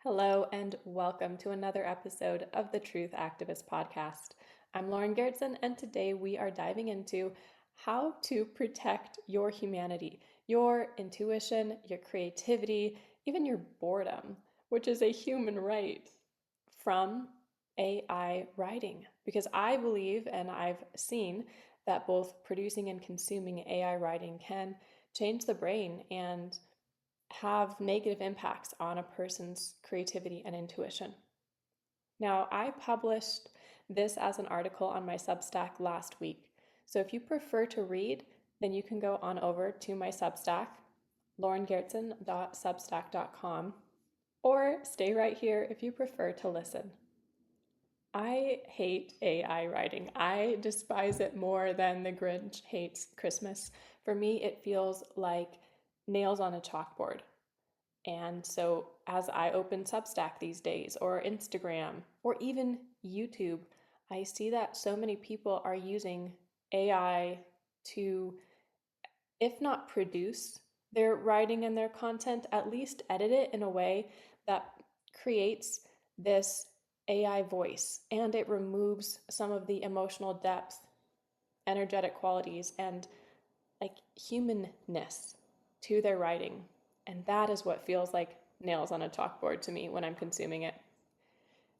Hello, and welcome to another episode of the Truth Activist Podcast. I'm Lauren Geertsen, and today we are diving into how to protect your humanity, your intuition, your creativity, even your boredom, which is a human right, from AI writing. Because I believe, and I've seen, that both producing and consuming AI writing can change the brain and have negative impacts on a person's creativity and intuition. Now, I published this as an article on my Substack last week. So if you prefer to read, then you can go on over to my Substack, laurengeertsen.substack.com, or stay right here if you prefer to listen. I hate AI writing. I despise it more than the Grinch hates Christmas. For me, it feels like nails on a chalkboard. And so as I open Substack these days, or Instagram, or even YouTube, I see that so many people are using AI to, if not produce their writing and their content, at least edit it in a way that creates this AI voice, and it removes some of the emotional depth, energetic qualities, and like humanness to their writing. And that is what feels like nails on a chalkboard to me when I'm consuming it.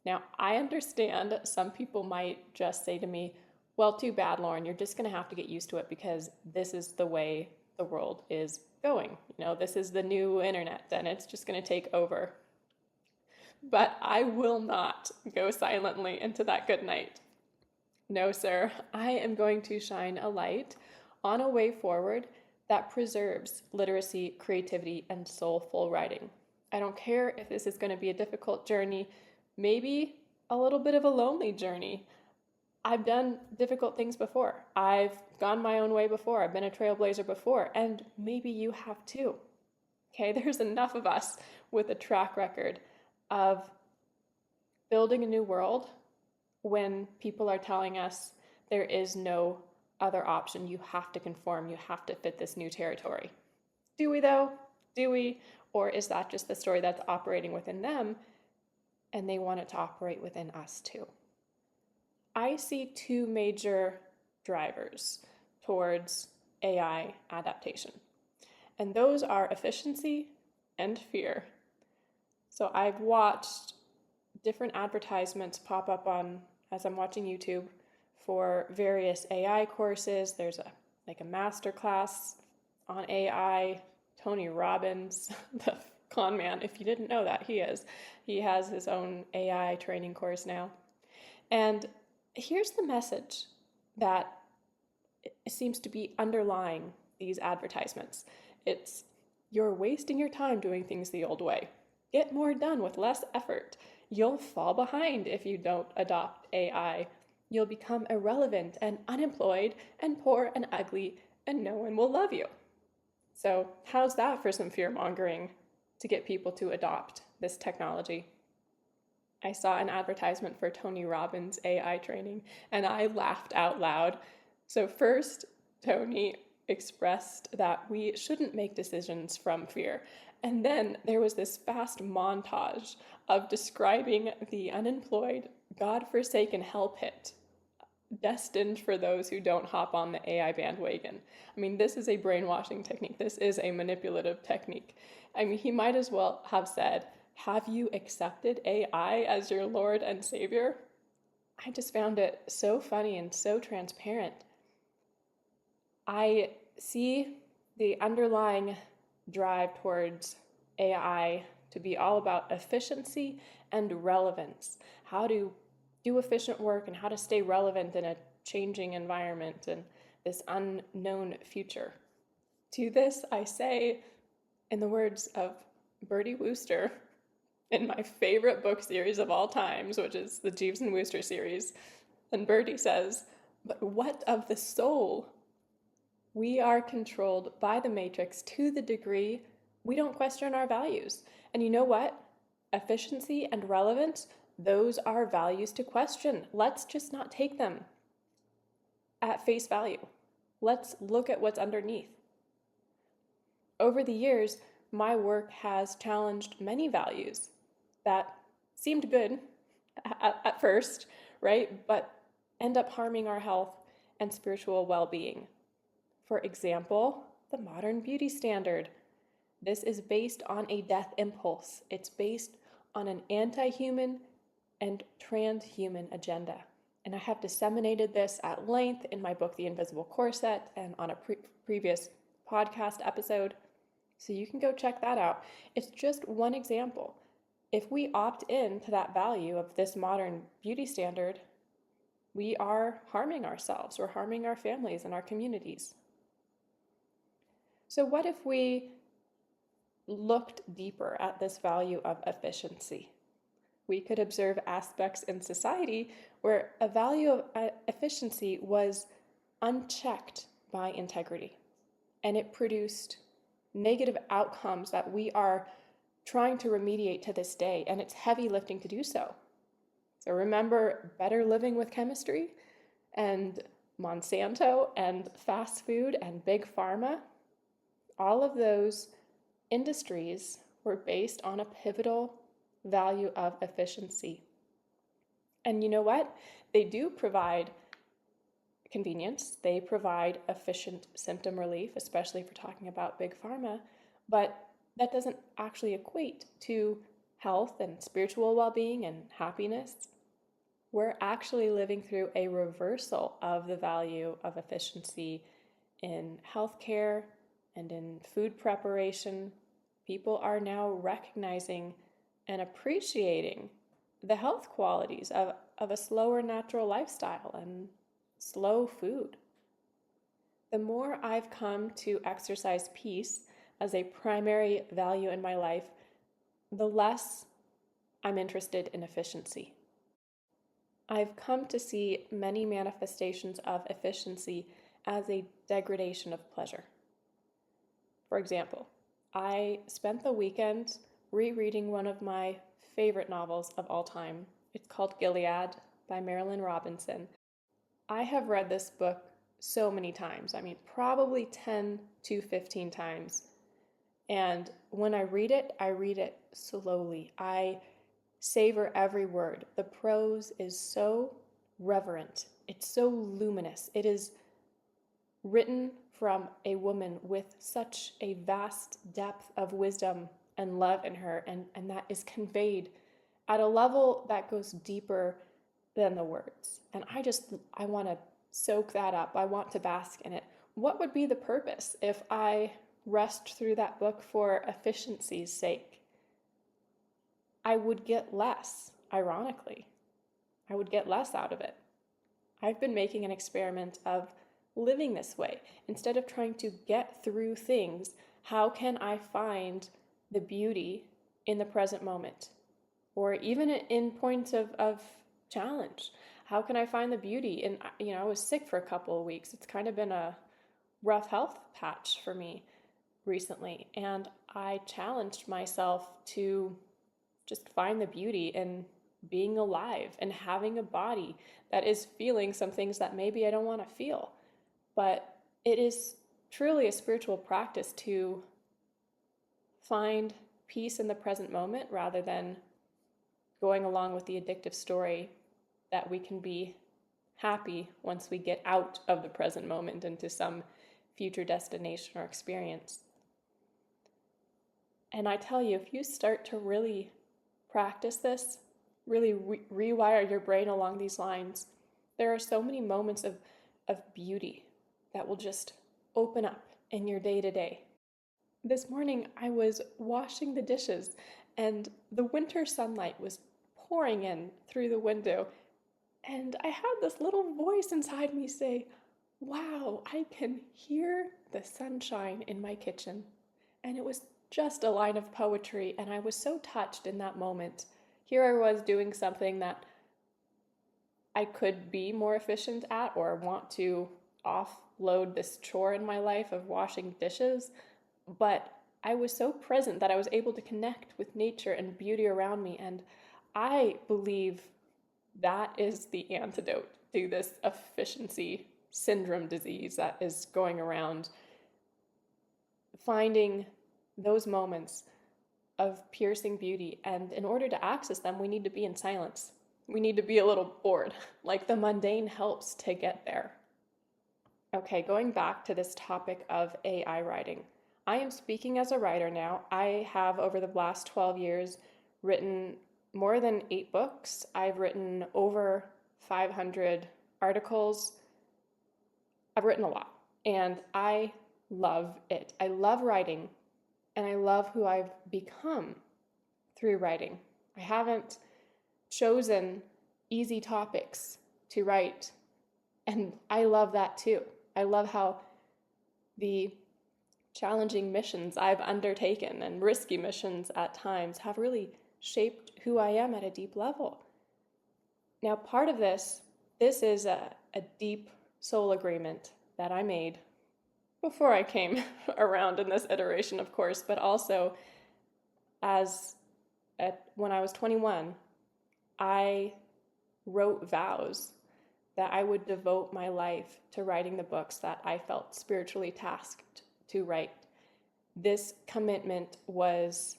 Now, I understand some people might just say to me, well, too bad, Lauren, you're just going to have to get used to it because this is the way the world is going. This is the new internet and it's just going to take over. But I will not go silently into that good night. No, sir, I am going to shine a light on a way forward that preserves literacy, creativity, and soulful writing. I don't care if this is going to be a difficult journey, maybe a little bit of a lonely journey. I've done difficult things before. I've gone my own way before. I've been a trailblazer before, and maybe you have too. Okay, there's enough of us with a track record of building a new world when people are telling us there is no other option. You have to conform. You have to fit this new territory. Do we though? Do we? Or is that just the story that's operating within them and they want it to operate within us too? I see two major drivers towards AI adaptation, and those are efficiency and fear. So I've watched different advertisements pop up on as I'm watching YouTube for various AI courses. There's a master class on AI. Tony Robbins, the con man, if you didn't know that, he has his own AI training course now. And here's the message that seems to be underlying these advertisements. It's, you're wasting your time doing things the old way. Get more done with less effort. You'll fall behind if you don't adopt AI. You'll become irrelevant and unemployed and poor and ugly, and no one will love you. So how's that for some fear-mongering to get people to adopt this technology? I saw an advertisement for Tony Robbins' AI training, and I laughed out loud. So first, Tony expressed that we shouldn't make decisions from fear. And then there was this fast montage of describing the unemployed, God-forsaken hell pit destined for those who don't hop on the AI bandwagon. I mean, this is a brainwashing technique. This is a manipulative technique. I mean, he might as well have said, have you accepted AI as your Lord and Savior? I just found it so funny and so transparent. I see the underlying drive towards AI to be all about efficiency and relevance, how to do efficient work and how to stay relevant in a changing environment and this unknown future. To this, I say, in the words of Bertie Wooster, in my favorite book series of all times, which is the Jeeves and Wooster series, and Bertie says, but what of the soul? We are controlled by the matrix to the degree we don't question our values. And you know what? Efficiency and relevance, those are values to question. Let's just not take them at face value. Let's look at what's underneath. Over the years, my work has challenged many values. that seemed good at first, right? But end up harming our health and spiritual well-being. For example, the modern beauty standard. This is based on a death impulse. It's based on an anti-human and transhuman agenda. And I have disseminated this at length in my book, The Invisible Corset, and on a previous podcast episode. So you can go check that out. It's just one example. If we opt in to that value of this modern beauty standard, we are harming ourselves, we're harming our families and our communities. So what if we looked deeper at this value of efficiency? We could observe aspects in society where a value of efficiency was unchecked by integrity, and it produced negative outcomes that we are trying to remediate to this day, and it's heavy lifting to do so. So remember Better Living with Chemistry and Monsanto and fast food and big pharma? All of those industries were based on a pivotal value of efficiency. And you know what? They do provide convenience. They provide efficient symptom relief, especially if we're talking about big pharma, but that doesn't actually equate to health and spiritual well-being and happiness. We're actually living through a reversal of the value of efficiency in healthcare and in food preparation. People are now recognizing and appreciating the health qualities of a slower natural lifestyle and slow food. The more I've come to exercise peace as a primary value in my life, the less I'm interested in efficiency. I've come to see many manifestations of efficiency as a degradation of pleasure. For example, I spent the weekend rereading one of my favorite novels of all time. It's called Gilead by Marilynne Robinson. I have read this book so many times. I mean, probably 10 to 15 times. And when I read it slowly. I savor every word. The prose is so reverent. It's so luminous. It is written from a woman with such a vast depth of wisdom and love in her, and that is conveyed at a level that goes deeper than the words. And I want to soak that up. I want to bask in it. What would be the purpose if I rushed through that book for efficiency's sake? I would get less, ironically. I would get less out of it. I've been making an experiment of living this way. Instead of trying to get through things, how can I find the beauty in the present moment? Or even in points of challenge. How can I find the beauty in, I was sick for a couple of weeks. It's kind of been a rough health patch for me recently. And I challenged myself to just find the beauty in being alive and having a body that is feeling some things that maybe I don't want to feel. But it is truly a spiritual practice to find peace in the present moment rather than going along with the addictive story that we can be happy once we get out of the present moment into some future destination or experience. And I tell you, if you start to really practice this, really rewire your brain along these lines, there are so many moments of beauty that will just open up in your day-to-day. This morning, I was washing the dishes, and the winter sunlight was pouring in through the window, and I had this little voice inside me say, wow, I can hear the sunshine in my kitchen. And it was just a line of poetry, and I was so touched in that moment. Here I was doing something that I could be more efficient at or want to offload this chore in my life of washing dishes, but I was so present that I was able to connect with nature and beauty around me, and I believe that is the antidote to this efficiency syndrome disease that is going around. Finding those moments of piercing beauty. And in order to access them, we need to be in silence. We need to be a little bored. Like the mundane helps to get there. Okay, going back to this topic of AI writing. I am speaking as a writer now. I have, over the last 12 years, written more than 8 books. I've written over 500 articles. I've written a lot, and I love it. I love writing, and I love who I've become through writing. I haven't chosen easy topics to write, and I love that too. I love how the challenging missions I've undertaken and risky missions at times have really shaped who I am at a deep level. Now, part of this is a deep soul agreement that I made before I came around in this iteration, of course, but also when I was 21, I wrote vows that I would devote my life to writing the books that I felt spiritually tasked to write. This commitment was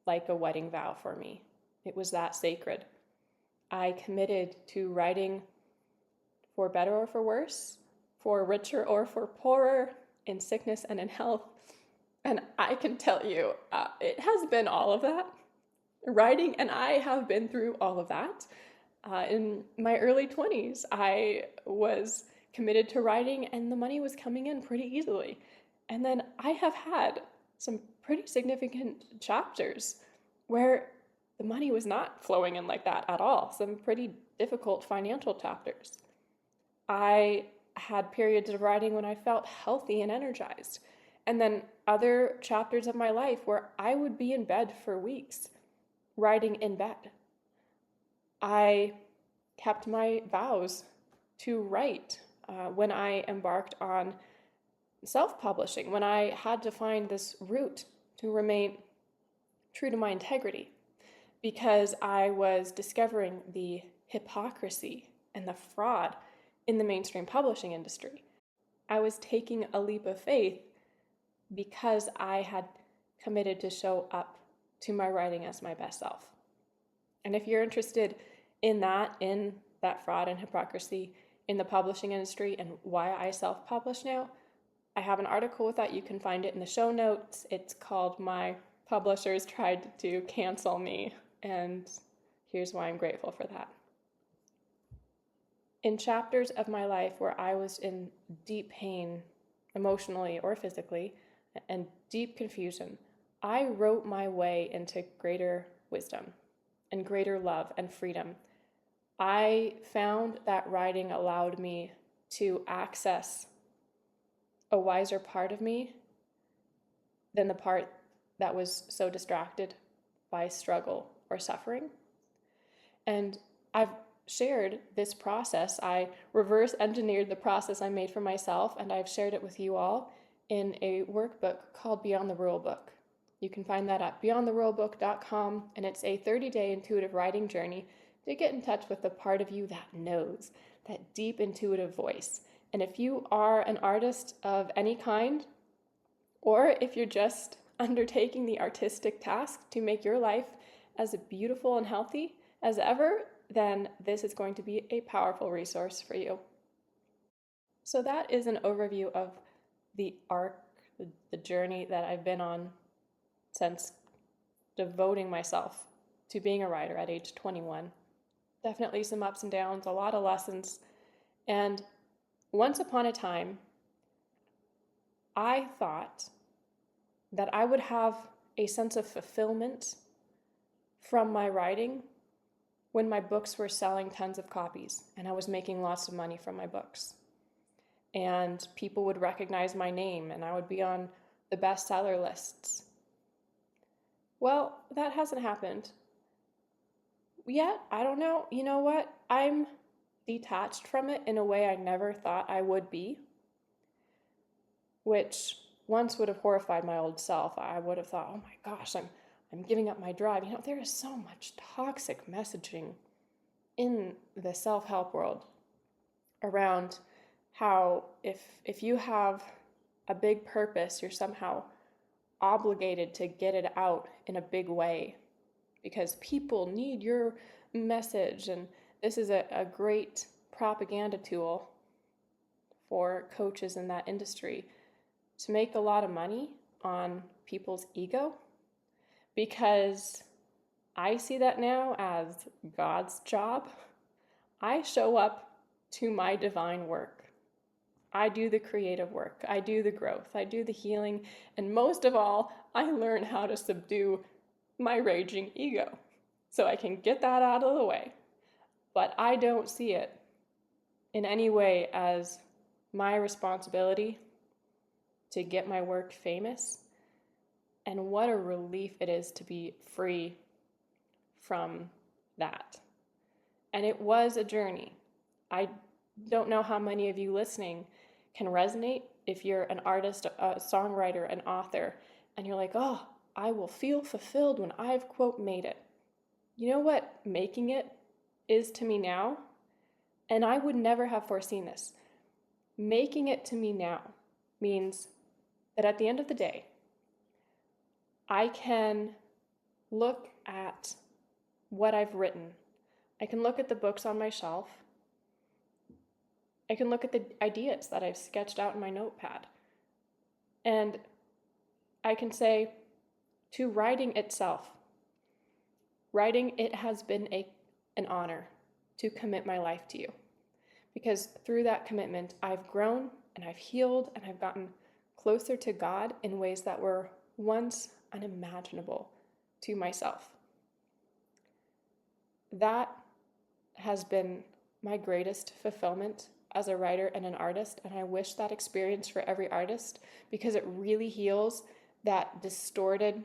like a wedding vow for me. It was that sacred. I committed to writing for better or for worse, for richer or for poorer, in sickness and in health. And I can tell you, it has been all of that. Writing, and I have been through all of that. In my early 20s, I was committed to writing, and the money was coming in pretty easily. And then I have had some pretty significant chapters where the money was not flowing in like that at all, some pretty difficult financial chapters. I had periods of writing when I felt healthy and energized, and then other chapters of my life where I would be in bed for weeks, writing in bed. I kept my vows to write when I embarked on self-publishing, when I had to find this route to remain true to my integrity, because I was discovering the hypocrisy and the fraud in the mainstream publishing industry. I was taking a leap of faith because I had committed to show up to my writing as my best self. And if you're interested in that fraud and hypocrisy in the publishing industry and why I self-publish now, I have an article with that. You can find it in the show notes. It's called "My Publishers Tried to Cancel Me," and here's why I'm grateful for that. In chapters of my life where I was in deep pain, emotionally or physically, and deep confusion, I wrote my way into greater wisdom and greater love and freedom. I found that writing allowed me to access a wiser part of me than the part that was so distracted by struggle or suffering. And I've shared this process. I reverse engineered the process I made for myself, and I've shared it with you all in a workbook called Beyond the Rule Book. You can find that at beyondtherulebook.com, and it's a 30-day intuitive writing journey to get in touch with the part of you that knows, that deep intuitive voice. And if you are an artist of any kind, or if you're just undertaking the artistic task to make your life as beautiful and healthy as ever, then this is going to be a powerful resource for you. So that is an overview of the arc, the journey that I've been on since devoting myself to being a writer at age 21. Definitely some ups and downs, a lot of lessons. And once upon a time, I thought that I would have a sense of fulfillment from my writing when my books were selling tons of copies and I was making lots of money from my books. And people would recognize my name and I would be on the bestseller lists. Well, that hasn't happened yet. I don't know. You know what? I'm detached from it in a way I never thought I would be, which once would have horrified my old self. I would have thought, oh my gosh, I'm giving up my drive. You know, there is so much toxic messaging in the self-help world around how if you have a big purpose, you're somehow obligated to get it out in a big way because people need your message. And this is a great propaganda tool for coaches in that industry to make a lot of money on people's ego, because I see that now as God's job. I show up to my divine work. I do the creative work. I do the growth. I do the healing. And most of all, I learn how to subdue my raging ego so I can get that out of the way. But I don't see it in any way as my responsibility to get my work famous. And what a relief it is to be free from that. And it was a journey. I don't know how many of you listening can resonate if you're an artist, a songwriter, an author, and you're like, oh, I will feel fulfilled when I've, quote, made it. You know what making it is to me now? And I would never have foreseen this. Making it to me now means that at the end of the day, I can look at what I've written. I can look at the books on my shelf. I can look at the ideas that I've sketched out in my notepad. And I can say to writing itself, writing, it has been an honor to commit my life to you. Because through that commitment, I've grown and I've healed and I've gotten closer to God in ways that were once unimaginable to myself. That has been my greatest fulfillment as a writer and an artist, and I wish that experience for every artist, because it really heals that distorted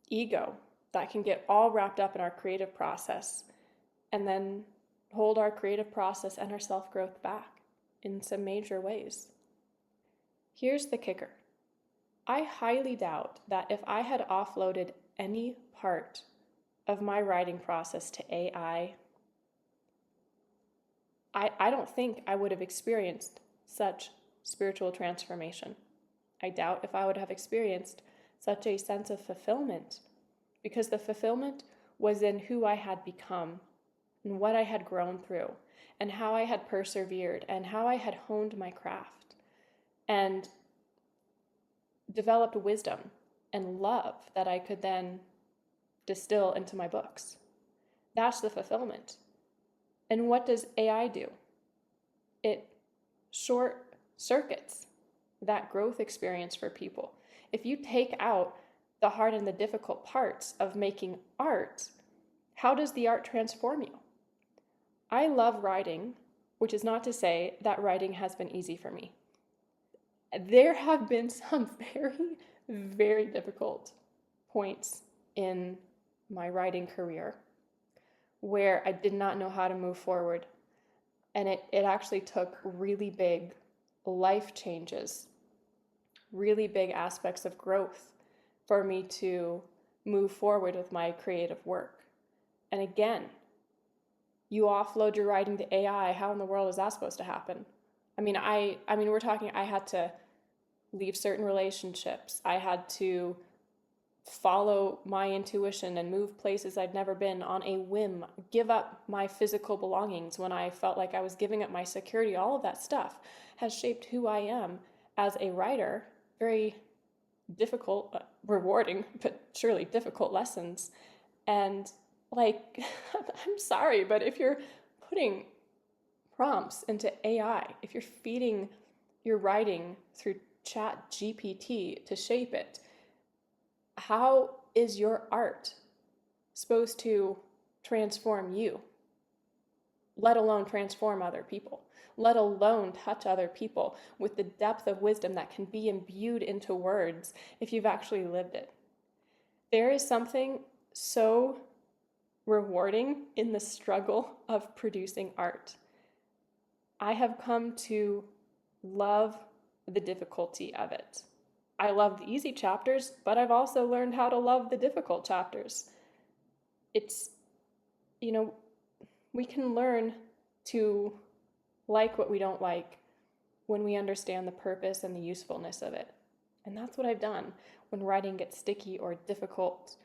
ego that can get all wrapped up in our creative process and then hold our creative process and our self-growth back in some major ways. Here's the kicker. I highly doubt that if I had offloaded any part of my writing process to AI, I don't think I would have experienced such spiritual transformation. I doubt if I would have experienced such a sense of fulfillment, because the fulfillment was in who I had become and what I had grown through and how I had persevered and how I had honed my craft and developed wisdom and love that I could then distill into my books. That's the fulfillment. And what does AI do? It short circuits that growth experience for people. If you take out the hard and the difficult parts of making art, how does the art transform you? I love writing, which is not to say that writing has been easy for me. There have been some very, very difficult points in my writing career where I did not know how to move forward. And it actually took really big life changes, really big aspects of growth for me to move forward with my creative work. And again, you offload your writing to AI, how in the world is that supposed to happen? I mean, we're talking, I had to leave certain relationships. I had to follow my intuition and move places I'd never been on a whim, give up my physical belongings when I felt like I was giving up my security. All of that stuff has shaped who I am as a writer. Very difficult, rewarding, but surely difficult lessons. And like, I'm sorry, but if you're putting prompts into AI, if you're feeding your writing through Chat GPT to shape it, how is your art supposed to transform you, let alone transform other people, let alone touch other people with the depth of wisdom that can be imbued into words if you've actually lived it? There is something so rewarding in the struggle of producing art. I have come to love the difficulty of it. I love the easy chapters, but I've also learned how to love the difficult chapters. It's, we can learn to like what we don't like when we understand the purpose and the usefulness of it. And that's what I've done when writing gets sticky or difficult,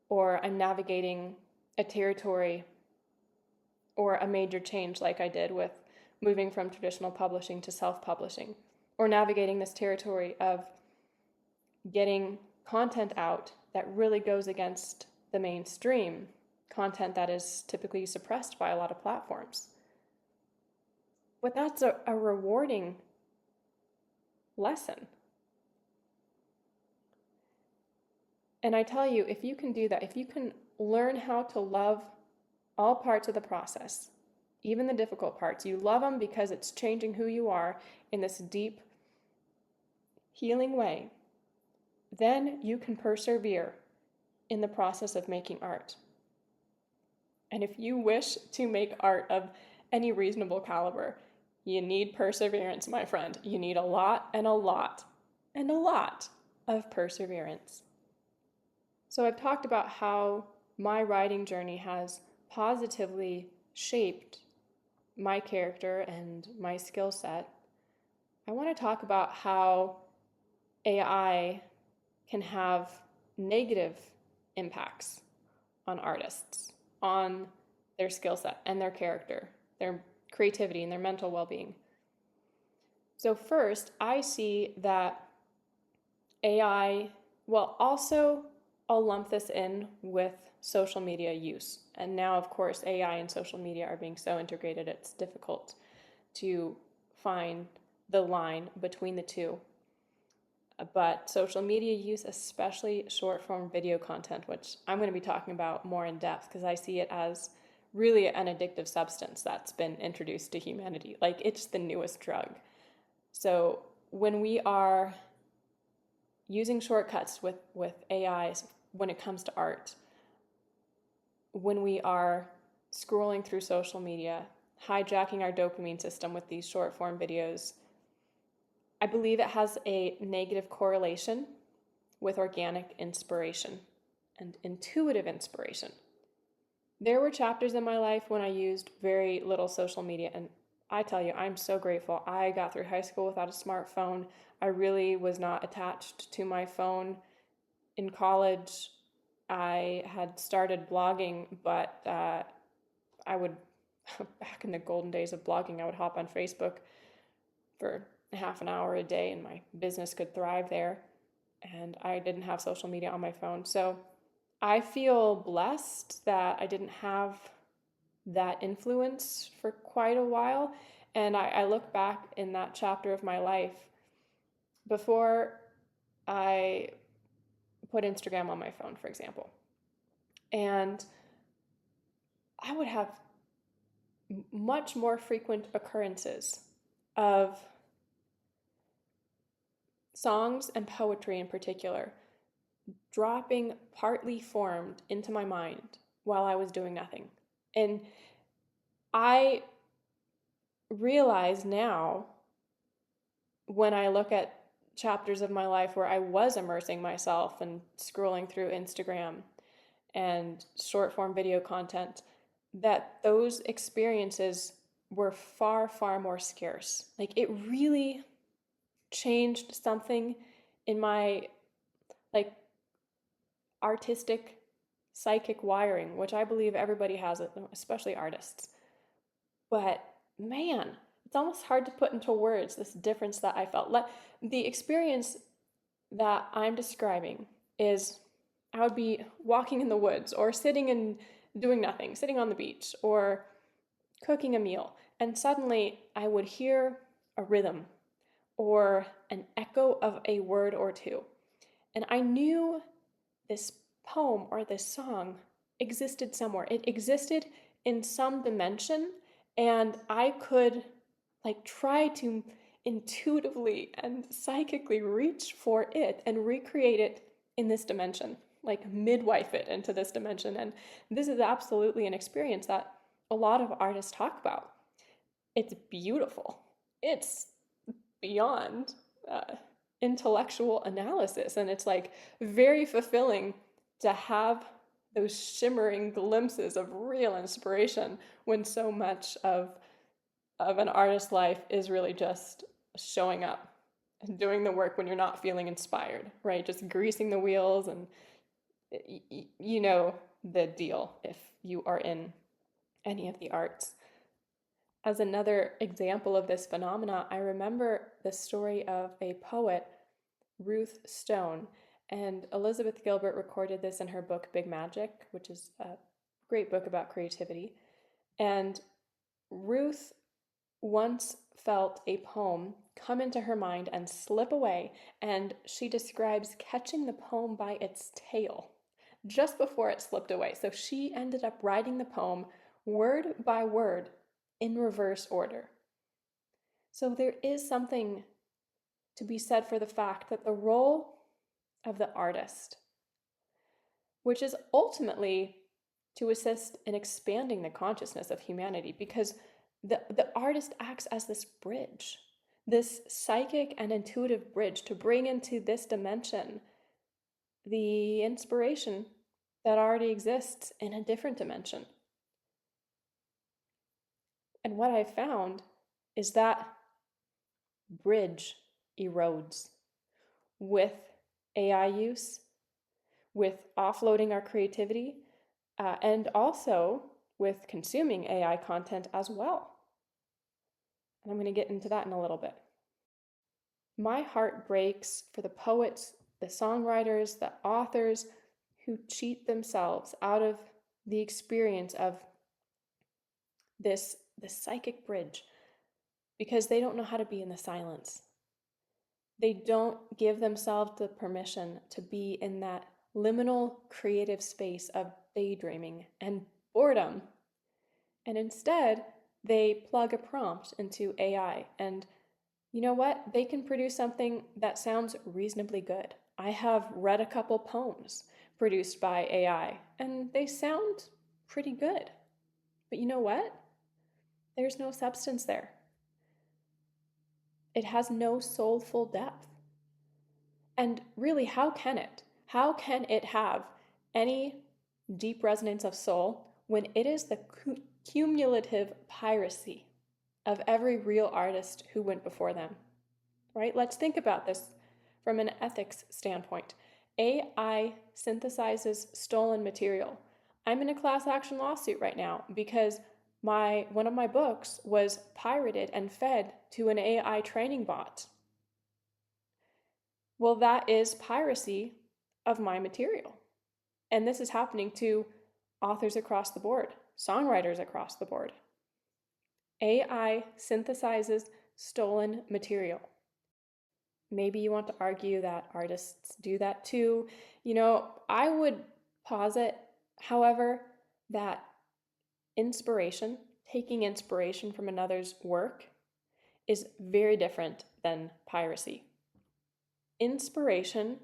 or I'm navigating a territory or a major change like I did with moving from traditional publishing to self-publishing, or navigating this territory of getting content out that really goes against the mainstream, content that is typically suppressed by a lot of platforms. But that's a rewarding lesson. And I tell you, if you can do that, if you can learn how to love all parts of the process, even the difficult parts, you love them because it's changing who you are in this deep, healing way, then you can persevere in the process of making art. And if you wish to make art of any reasonable caliber, you need perseverance, my friend. You need a lot and a lot and a lot of perseverance. So I've talked about how my writing journey has positively shaped my character and my skill set. I want to talk about how AI can have negative impacts on artists, on their skill set and their character, their creativity and their mental well-being. So first, I see that AI, well, also I'll lump this in with social media use. And now, of course, AI and social media are being so integrated, it's difficult to find the line between the two. But social media use, especially short form video content, which I'm going to be talking about more in depth because I see it as really an addictive substance that's been introduced to humanity. Like, it's the newest drug. So when we are using shortcuts with AIs when it comes to art, when we are scrolling through social media, hijacking our dopamine system with these short form videos, I believe it has a negative correlation with organic inspiration and intuitive inspiration. There were chapters in my life when I used very little social media, and I tell you, I'm so grateful. I got through high school without a smartphone. I really was not attached to my phone. In college, I had started blogging, but I would, back in the golden days of blogging, I would hop on Facebook for half an hour a day and my business could thrive there. And I didn't have social media on my phone. So I feel blessed that I didn't have that influence for quite a while. And I look back in that chapter of my life before I put Instagram on my phone, for example. And I would have much more frequent occurrences of songs and poetry in particular dropping partly formed into my mind while I was doing nothing. And I realize now, when I look at chapters of my life where I was immersing myself and scrolling through Instagram and short form video content, that those experiences were far, far more scarce. Like, it really changed something in my artistic psychic wiring, which I believe everybody has, especially artists. But man, it's almost hard to put into words this difference that I felt. The experience that I'm describing is I would be walking in the woods or sitting and doing nothing, sitting on the beach or cooking a meal, and suddenly I would hear a rhythm or an echo of a word or two. And I knew this poem or this song existed somewhere. It existed in some dimension, and I could try to intuitively and psychically reach for it and recreate it in this dimension, midwife it into this dimension. And this is absolutely an experience that a lot of artists talk about. It's beautiful. It's beyond intellectual analysis, and it's very fulfilling to have those shimmering glimpses of real inspiration when so much of an artist's life is really just showing up doing the work when you're not feeling inspired, right? Just greasing the wheels, and you know the deal if you are in any of the arts. As another example of this phenomena, I remember the story of a poet, Ruth Stone, and Elizabeth Gilbert recorded this in her book Big Magic, which is a great book about creativity. And Ruth once felt a poem come into her mind and slip away, and she describes catching the poem by its tail just before it slipped away. So she ended up writing the poem word by word in reverse order. So there is something to be said for the fact that the role of the artist, which is ultimately to assist in expanding the consciousness of humanity, because the artist acts as this bridge, this psychic and intuitive bridge to bring into this dimension the inspiration that already exists in a different dimension. And what I found is that bridge erodes with AI use, with offloading our creativity, and also with consuming AI content as well. And I'm going to get into that in a little bit. My heart breaks for the poets, the songwriters, the authors who cheat themselves out of the experience of this psychic bridge because they don't know how to be in the silence. They don't give themselves the permission to be in that liminal creative space of daydreaming and boredom. And instead, they plug a prompt into AI. And you know what? They can produce something that sounds reasonably good. I have read a couple poems produced by AI, and they sound pretty good. But you know what? There's no substance there. It has no soulful depth. And really, how can it? How can it have any deep resonance of soul when it is the cumulative piracy of every real artist who went before them? Right? Let's think about this from an ethics standpoint. AI synthesizes stolen material. I'm in a class action lawsuit right now because one of my books was pirated and fed to an AI training bot. Well, that is piracy of my material. And this is happening to authors across the board, songwriters across the board. AI synthesizes stolen material. Maybe you want to argue that artists do that too. I would posit, however, that taking inspiration from another's work, is very different than piracy. Inspiration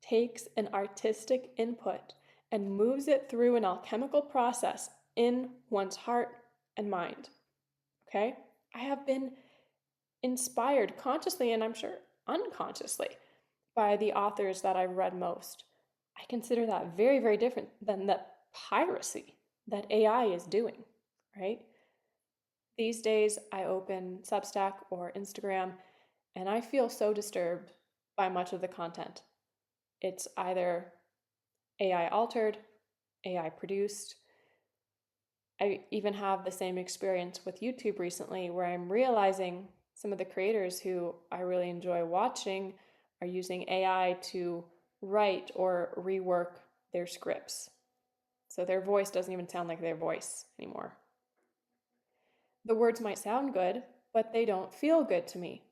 takes an artistic input and moves it through an alchemical process in one's heart and mind. Okay? I have been inspired consciously, and I'm sure unconsciously, by the authors that I've read most. I consider that very, very different than the piracy that AI is doing, right? These days, I open Substack or Instagram, and I feel so disturbed by much of the content. It's either AI altered, AI produced. I even have the same experience with YouTube recently, where I'm realizing some of the creators who I really enjoy watching are using AI to write or rework their scripts. So their voice doesn't even sound like their voice anymore. The words might sound good, but they don't feel good to me.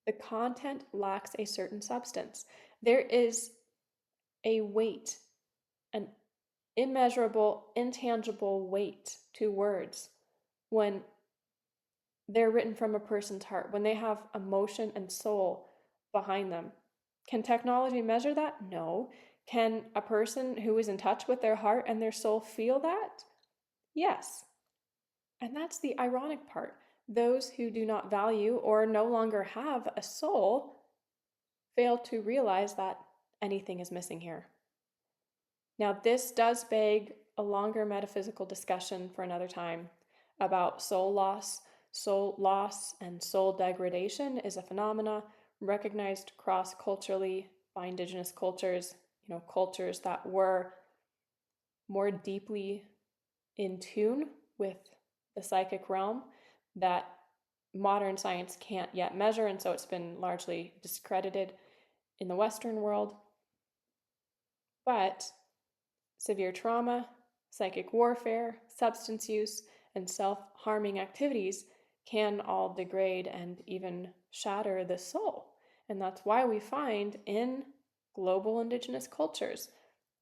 The content lacks a certain substance. There is a weight, an immeasurable, intangible weight to words when they're written from a person's heart, when they have emotion and soul behind them. Can technology measure that? No. Can a person who is in touch with their heart and their soul feel that? Yes. And that's the ironic part. Those who do not value or no longer have a soul fail to realize that anything is missing here. Now, this does beg a longer metaphysical discussion for another time about soul loss. Soul loss and soul degradation is a phenomena recognized cross-culturally by indigenous cultures, cultures that were more deeply in tune with the psychic realm that modern science can't yet measure, and so it's been largely discredited in the Western world. But severe trauma, psychic warfare, substance use, and self-harming activities can all degrade and even shatter the soul. And that's why we find in global indigenous cultures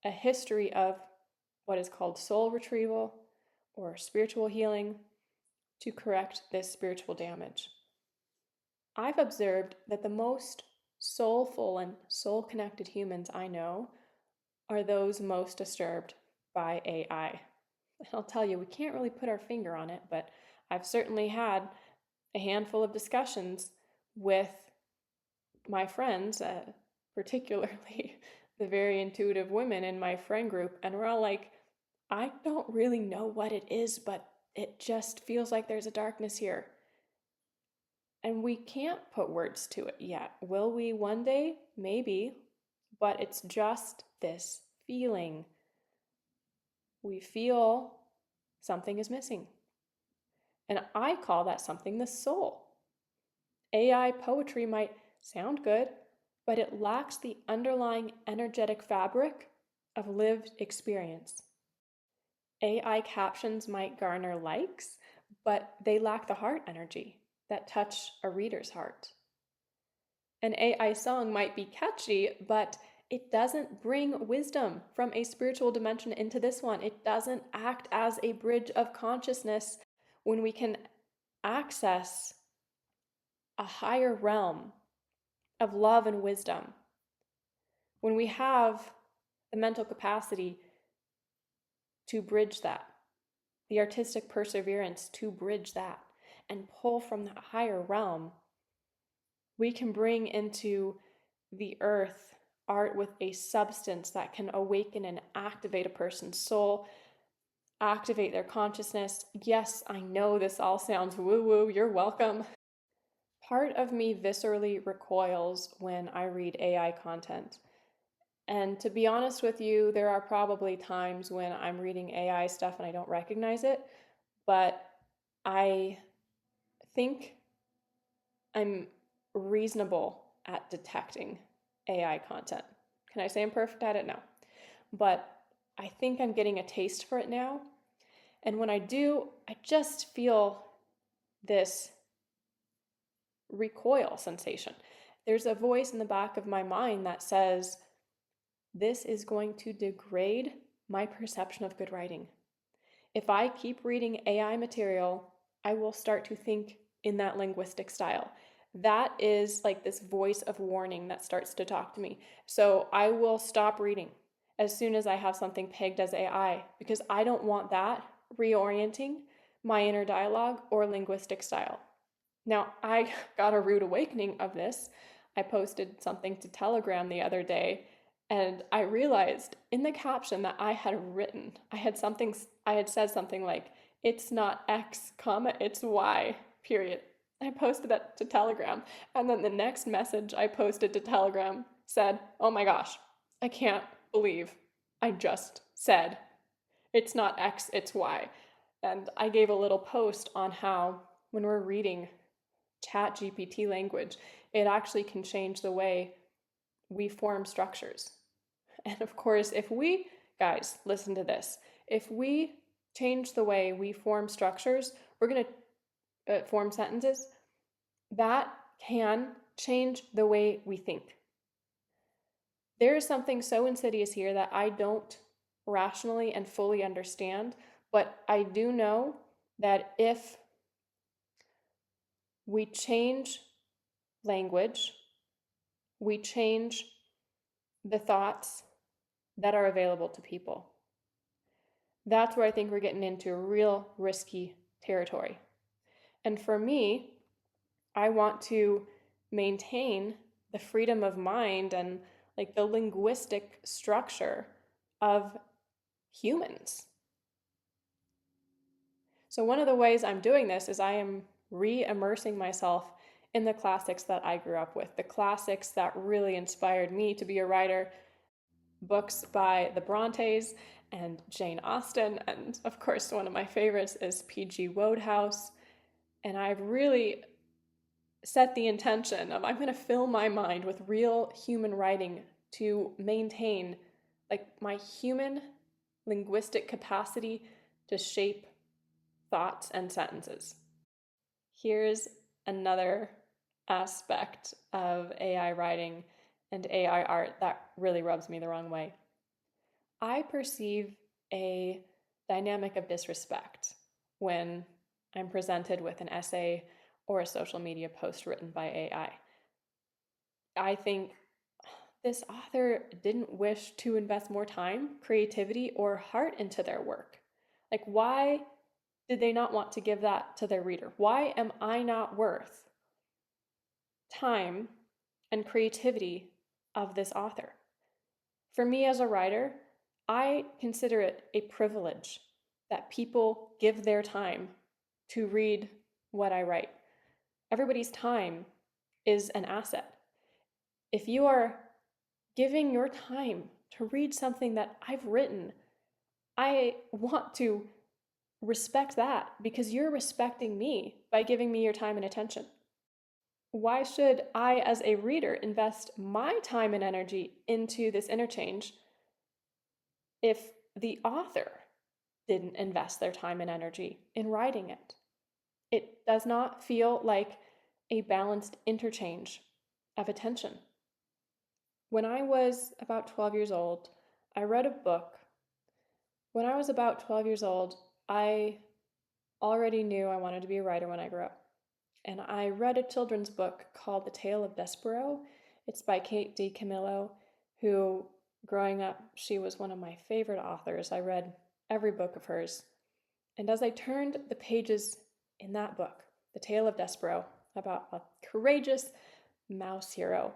a history of what is called soul retrieval or spiritual healing to correct this spiritual damage. I've observed that the most soulful and soul-connected humans I know are those most disturbed by AI. And I'll tell you, we can't really put our finger on it, but I've certainly had a handful of discussions with my friends, particularly the very intuitive women in my friend group, and we're all like, I don't really know what it is, but it just feels like there's a darkness here. And we can't put words to it yet. Will we one day? Maybe. But it's just this feeling. We feel something is missing. And I call that something the soul. AI poetry might sound good, but it lacks the underlying energetic fabric of lived experience. AI captions might garner likes, but they lack the heart energy that touch a reader's heart. An AI song might be catchy, but it doesn't bring wisdom from a spiritual dimension into this one. It doesn't act as a bridge of consciousness when we can access a higher realm of love and wisdom. When we have the mental capacity to bridge that, the artistic perseverance to bridge that, and pull from that higher realm, we can bring into the earth art with a substance that can awaken and activate a person's soul, activate their consciousness. Yes, I know this all sounds woo-woo, you're welcome. Part of me viscerally recoils when I read AI content. And to be honest with you, there are probably times when I'm reading AI stuff and I don't recognize it, but I think I'm reasonable at detecting AI content. Can I say I'm perfect at it? No. But I think I'm getting a taste for it now. And when I do, I just feel this recoil sensation. There's a voice in the back of my mind that says, this is going to degrade my perception of good writing. If I keep reading AI material, I will start to think in that linguistic style. That is like this voice of warning that starts to talk to me. So I will stop reading as soon as I have something pegged as AI, because I don't want that reorienting my inner dialogue or linguistic style. Now, I got a rude awakening of this. I posted something to Telegram the other day, and I realized in the caption that I had written, I had said something like, it's not X, comma, it's Y, period. I posted that to Telegram, and then the next message I posted to Telegram said, oh my gosh, I can't believe I just said, it's not X, it's Y. And I gave a little post on how when we're reading ChatGPT language, it actually can change the way we form structures. And of course, if we, guys, listen to this, if we change the way we form structures, we're going to form sentences, that can change the way we think. There is something so insidious here that I don't rationally and fully understand, but I do know that if we change language, we change the thoughts that are available to people. That's where I think we're getting into real risky territory. And for me, I want to maintain the freedom of mind and like the linguistic structure of humans. So one of the ways I'm doing this is I am re-immersing myself in the classics that I grew up with, the classics that really inspired me to be a writer, books by the Brontes and Jane Austen, and of course one of my favorites is P.G. Wodehouse. And I've really set the intention of I'm going to fill my mind with real human writing to maintain like my human linguistic capacity to shape thoughts and sentences. Here's another aspect of AI writing and AI art that really rubs me the wrong way. I perceive a dynamic of disrespect when I'm presented with an essay or a social media post written by AI. I think this author didn't wish to invest more time, creativity, or heart into their work. Like, why did they not want to give that to their reader? Why am I not worth time and creativity of this author? For me as a writer, I consider it a privilege that people give their time to read what I write. Everybody's time is an asset. If you are giving your time to read something that I've written, I want to respect that because you're respecting me by giving me your time and attention. Why should I, as a reader, invest my time and energy into this interchange if the author didn't invest their time and energy in writing it? It does not feel like a balanced interchange of attention. When I was about 12 years old, I read a book. When I was about 12 years old, I already knew I wanted to be a writer when I grew up. And I read a children's book called The Tale of Despero. It's by Kate DiCamillo, who, growing up, she was one of my favorite authors. I read every book of hers. And as I turned the pages in that book, The Tale of Despero, about a courageous mouse hero,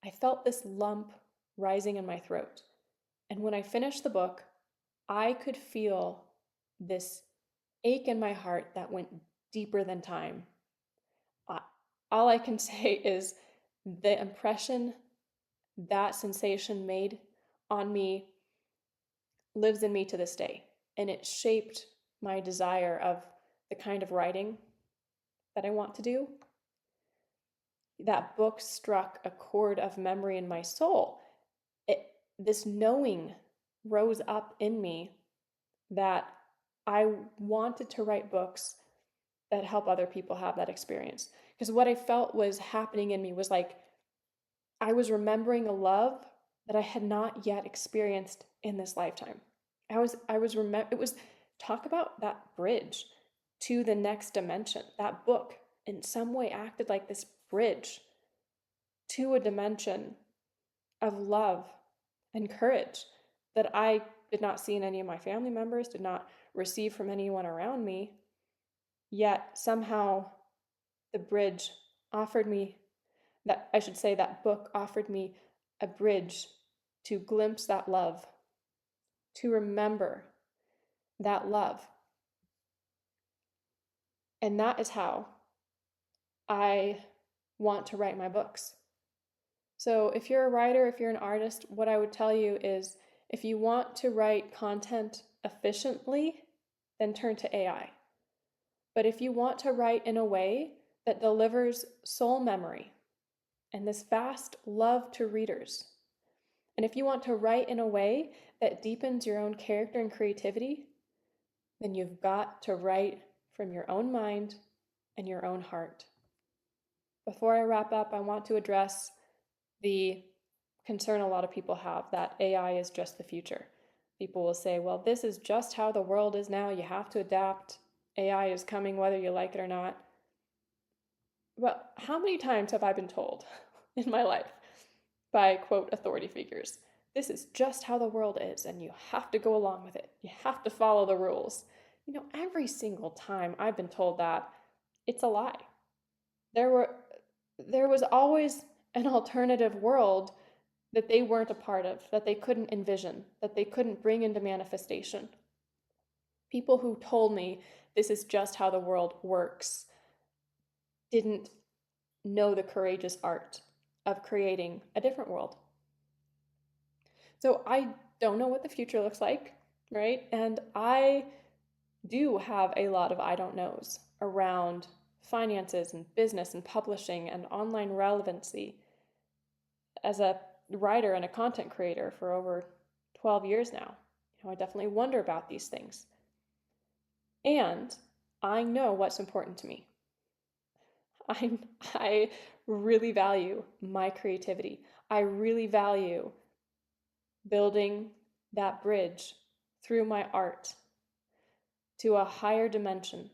I felt this lump rising in my throat. And when I finished the book, I could feel this ache in my heart that went deeper than time. All I can say is the impression that sensation made on me lives in me to this day. And it shaped my desire of the kind of writing that I want to do. That book struck a chord of memory in my soul. This knowing rose up in me that I wanted to write books that help other people have that experience. Because what I felt was happening in me was like I was remembering a love that I had not yet experienced in this lifetime. It was talk about that bridge to the next dimension. That book in some way acted like this bridge to a dimension of love and courage that I did not see in any of my family members, did not receive from anyone around me. Yet somehow the bridge offered me that book offered me a bridge to glimpse that love, to remember that love. And that is how I want to write my books. So if you're a writer, if you're an artist, what I would tell you is if you want to write content efficiently, then turn to AI. But if you want to write in a way that delivers soul memory and this vast love to readers, and if you want to write in a way that deepens your own character and creativity, then you've got to write from your own mind and your own heart. Before I wrap up, I want to address the concern a lot of people have that AI is just the future. People will say, well, this is just how the world is now. You have to adapt. AI is coming whether you like it or not. But how many times have I been told in my life by, quote, authority figures, this is just how the world is and you have to go along with it. You have to follow the rules. Every single time I've been told that, it's a lie. There was always an alternative world that they weren't a part of, that they couldn't envision, that they couldn't bring into manifestation. People who told me this is just how the world works didn't know the courageous art of creating a different world. So I don't know what the future looks like, right? And I do have a lot of I don't knows around finances and business and publishing and online relevancy. As a writer and a content creator for over 12 years now, I definitely wonder about these things. And I know what's important to me. I really value my creativity. I really value building that bridge through my art to a higher dimension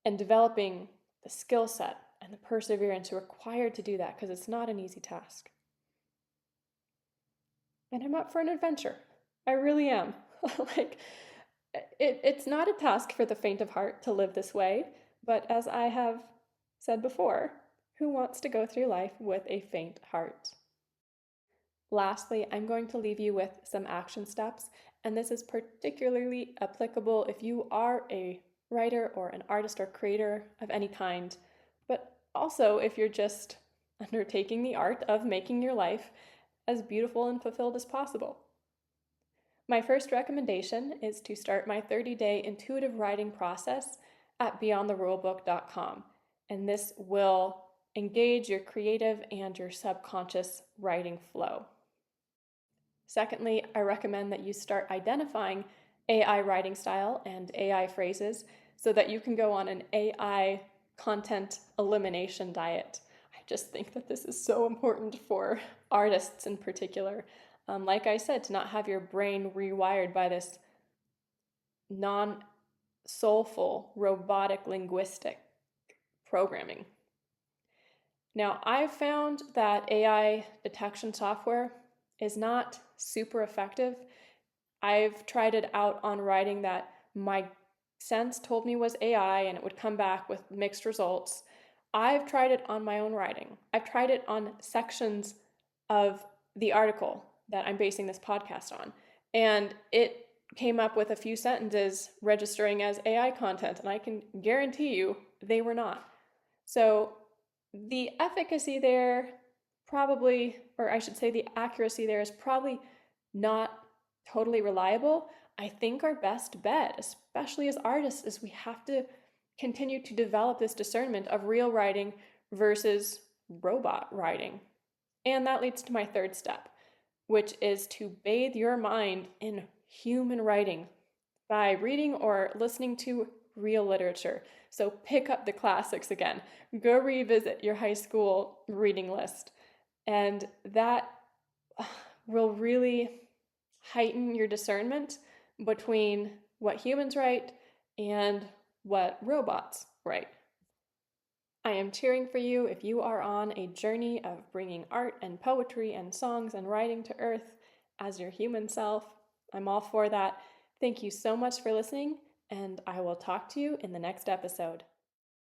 and developing the skill set and the perseverance required to do that, because it's not an easy task. And I'm up for an adventure. I really am. It's not a task for the faint of heart to live this way, but as I have said before, who wants to go through life with a faint heart? Lastly, I'm going to leave you with some action steps, and this is particularly applicable if you are a writer or an artist or creator of any kind, but also if you're just undertaking the art of making your life as beautiful and fulfilled as possible. My first recommendation is to start my 30-day intuitive writing process at beyondtherulebook.com, and this will engage your creative and your subconscious writing flow. Secondly, I recommend that you start identifying AI writing style and AI phrases so that you can go on an AI content elimination diet. I just think that this is so important for artists in particular. Like I said, to not have your brain rewired by this non-soulful, robotic, linguistic programming. Now, I've found that AI detection software is not super effective. I've tried it out on writing that my sense told me was AI, and it would come back with mixed results. I've tried it on my own writing. I've tried it on sections of the article that I'm basing this podcast on, and it came up with a few sentences registering as AI content, and I can guarantee you they were not. So the efficacy there probably, or I should say the accuracy there, is probably not totally reliable. I think our best bet, especially as artists, is we have to continue to develop this discernment of real writing versus robot writing. And that leads to my third step, which is to bathe your mind in human writing by reading or listening to real literature. So pick up the classics again. Go revisit your high school reading list. And that will really heighten your discernment between what humans write and what robots write. I am cheering for you if you are on a journey of bringing art and poetry and songs and writing to earth as your human self. I'm all for that. Thank you so much for listening, and I will talk to you in the next episode.